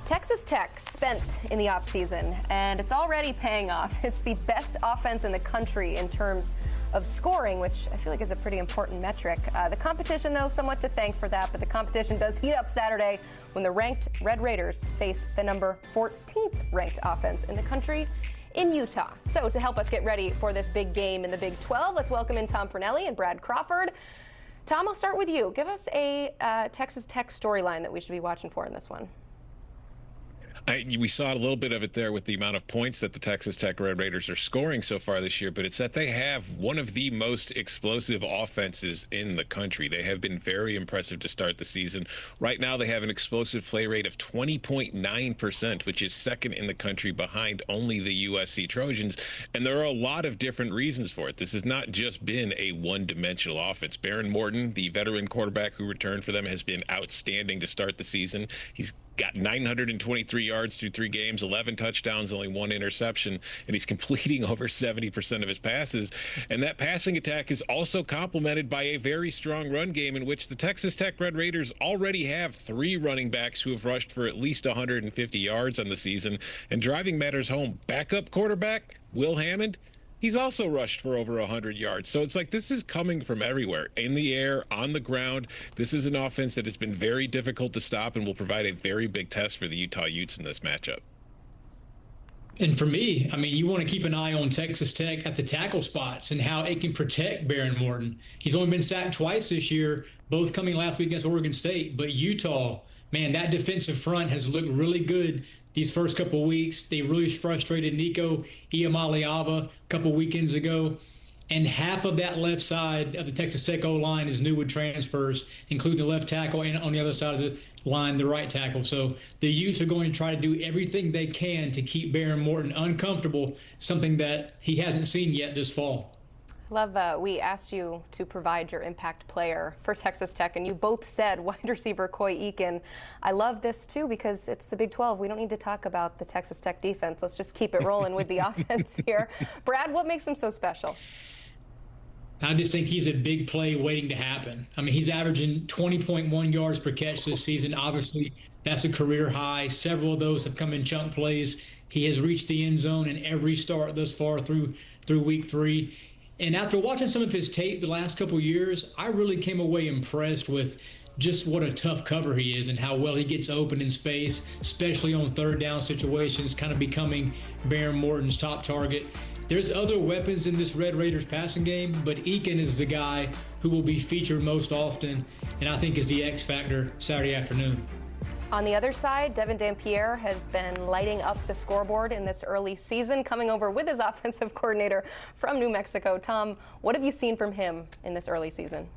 Texas Tech spent in the offseason, and it's already paying off. It's the best offense in the country in terms of scoring, which I feel like is a pretty important metric. The competition, though, somewhat to thank for that, but the competition does heat up Saturday when the ranked Red Raiders face the number 14th ranked offense in the country in Utah. So to help us get ready for this big game in the Big 12, let's welcome in Tom Fornelli and Brad Crawford. Tom, I'll start with you. Give us a Texas Tech storyline that we should be watching for in this one. We saw a little bit of it there with the amount of points that the Texas Tech Red Raiders are scoring so far this year, but it's that they have one of the most explosive offenses in the country. They have been very impressive to start the season. Right now, they have an explosive play rate of 20.9%, which is second in the country behind only the USC Trojans, and there are a lot of different reasons for it. This has not just been a one-dimensional offense. Behren Morton, the veteran quarterback who returned for them, has been outstanding to start the season. He's got 923 yards through 3 games, 11 touchdowns, only 1 interception, and he's completing over 70% of his passes. And that passing attack is also complemented by a very strong run game in which the Texas Tech Red Raiders already have 3 running backs who have rushed for at least 150 yards on the season. And driving matters home, backup quarterback Will Hammond, he's also rushed for over 100 yards. So it's like this is coming from everywhere, in the air, on the ground. This is an offense that has been very difficult to stop and will provide a very big test for the Utah Utes in this matchup. And for me, I mean, you want to keep an eye on Texas Tech at the tackle spots and how it can protect Behren Morton. He's only been sacked twice this year, both coming last week against Oregon State. But Utah, man, that defensive front has looked really good these first couple of weeks. They really frustrated Nico Iamaleava a couple weekends ago. And half of that left side of the Texas Tech O-line is new with transfers, including the left tackle and on the other side of the line, the right tackle. So the Utes are going to try to do everything they can to keep Behren Morton uncomfortable, something that he hasn't seen yet this fall. Love, we asked you to provide your impact player for Texas Tech, and you both said wide receiver Eakin. I love this, too, because it's the Big 12. We don't need to talk about the Texas Tech defense. Let's just keep it rolling with the offense here. Brad, what makes him so special? I just think he's a big play waiting to happen. I mean, he's averaging 20.1 yards per catch this season. Obviously, that's a career high. Several of those have come in chunk plays. He has reached the end zone in every start thus far through week 3. And after watching some of his tape the last couple of years, I really came away impressed with just what a tough cover he is and how well he gets open in space, especially on third down situations, kind of becoming Behren Morton's top target. There's other weapons in this Red Raiders passing game, but Eakin is the guy who will be featured most often, and I think is the X factor Saturday afternoon. On the other side, Devin Dampier has been lighting up the scoreboard in this early season, coming over with his offensive coordinator from New Mexico. Tom, what have you seen from him in this early season?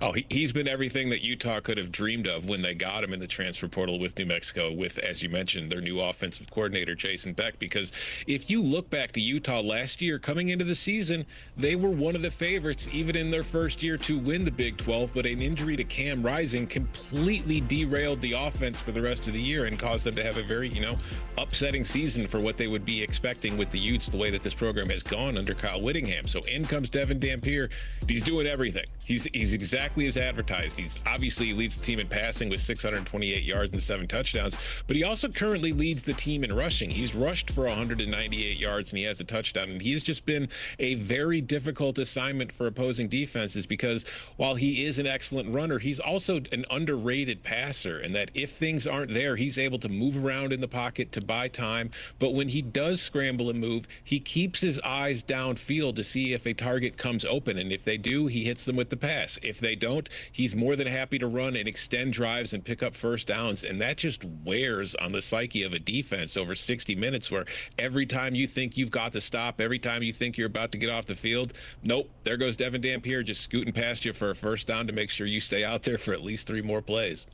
Oh, he's been everything that Utah could have dreamed of when they got him in the transfer portal with New Mexico, with, as you mentioned, their new offensive coordinator, Jason Beck. Because if you look back to Utah last year, coming into the season, they were one of the favorites, even in their first year, to win the Big 12. But an injury to Cam Rising completely derailed the offense for the rest of the year and caused them to have a very, upsetting season for what they would be expecting with the Utes, the way that this program has gone under Kyle Whittingham. So in comes Devin Dampier. He's doing everything. He's exactly as advertised. He leads the team in passing with 628 yards and 7 touchdowns, but he also currently leads the team in rushing. He's rushed for 198 yards and he has a touchdown, and he's just been a very difficult assignment for opposing defenses because while he is an excellent runner, he's also an underrated passer, and that if things aren't there, he's able to move around in the pocket to buy time. But when he does scramble and move, he keeps his eyes downfield to see if a target comes open, and if they do, he hits them with the pass. If they don't, he's more than happy to run and extend drives and pick up first downs, and that just wears on the psyche of a defense over 60 minutes, where every time you think you've got to stop, every time you think you're about to get off the field, nope, there goes Devin Dampier just scooting past you for a first down to make sure you stay out there for at least 3 more plays.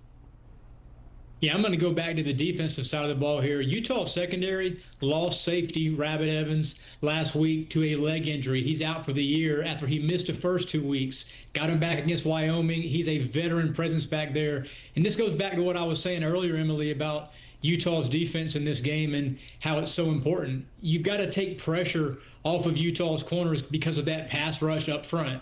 Yeah, I'm going to go back to the defensive side of the ball here. Utah secondary lost safety Rabbit Evans last week to a leg injury. He's out for the year after he missed the first 2 weeks. Got him back against Wyoming. He's a veteran presence back there. And this goes back to what I was saying earlier, Emily, about Utah's defense in this game and how it's so important. You've got to take pressure off of Utah's corners because of that pass rush up front.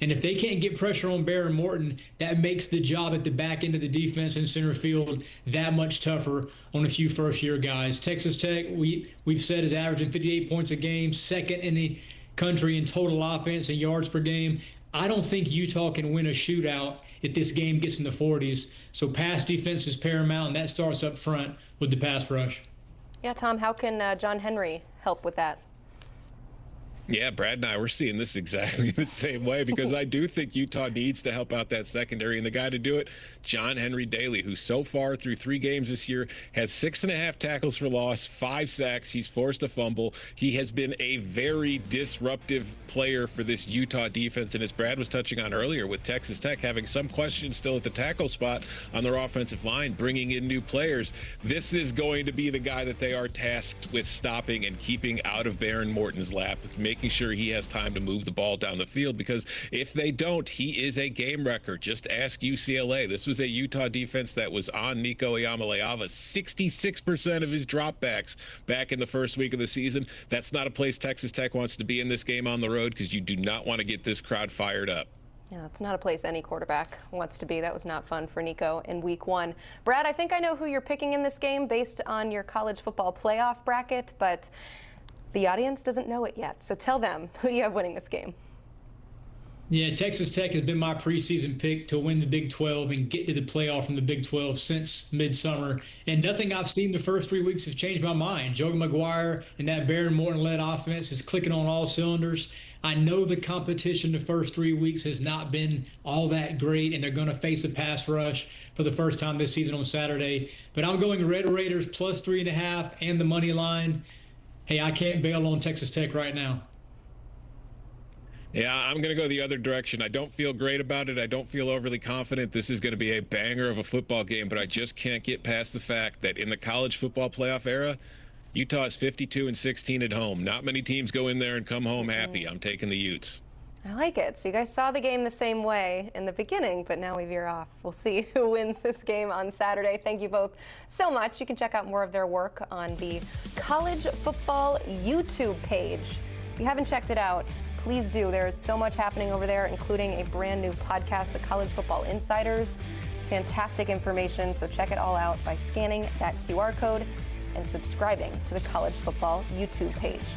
And if they can't get pressure on Behren and Morton, that makes the job at the back end of the defense and center field that much tougher on a few first-year guys. Texas Tech, we've said, is averaging 58 points a game, second in the country in total offense and yards per game. I don't think Utah can win a shootout if this game gets in the 40s. So pass defense is paramount, and that starts up front with the pass rush. Yeah, Tom, how can John Henry help with that? Yeah, Brad and I, we're seeing this exactly the same way, because I do think Utah needs to help out that secondary. And the guy to do it, John Henry Daley, who so far through 3 games this year has 6.5 tackles for loss, 5 sacks. He's forced a fumble. He has been a very disruptive player for this Utah defense. And as Brad was touching on earlier, with Texas Tech having some questions still at the tackle spot on their offensive line, bringing in new players, this is going to be the guy that they are tasked with stopping and keeping out of Behren Morton's lap, making sure he has time to move the ball down the field, because if they don't, he is a game wrecker. Just ask UCLA. This was a Utah defense that was on Nico Iamaleava 66% of his dropbacks back in the first week of the season. That's not a place Texas Tech wants to be in this game on the road, because you do not want to get this crowd fired up. Yeah, it's not a place any quarterback wants to be. That was not fun for Nico in week 1. Brad, I think I know who you're picking in this game based on your college football playoff bracket, but the audience doesn't know it yet. So tell them, who do you have winning this game? Yeah, Texas Tech has been my preseason pick to win the Big 12 and get to the playoff from the Big 12 since midsummer. And nothing I've seen the first 3 weeks has changed my mind. Joe McGuire and that Behren Morton-led offense is clicking on all cylinders. I know the competition the first 3 weeks has not been all that great, and they're going to face a pass rush for the first time this season on Saturday. But I'm going Red Raiders plus 3.5 and the money line. Hey, I can't bail on Texas Tech right now. Yeah, I'm going to go the other direction. I don't feel great about it. I don't feel overly confident this is going to be a banger of a football game, but I just can't get past the fact that in the college football playoff era, Utah is 52-16 at home. Not many teams go in there and come home happy. I'm taking the Utes. I like it. So you guys saw the game the same way in the beginning, but now we veer off. We'll see who wins this game on Saturday. Thank you both so much. You can check out more of their work on the College Football YouTube page. If you haven't checked it out, please do. There is so much happening over there, including a brand new podcast, the College Football Insiders. Fantastic information, so check it all out by scanning that QR code and subscribing to the College Football YouTube page.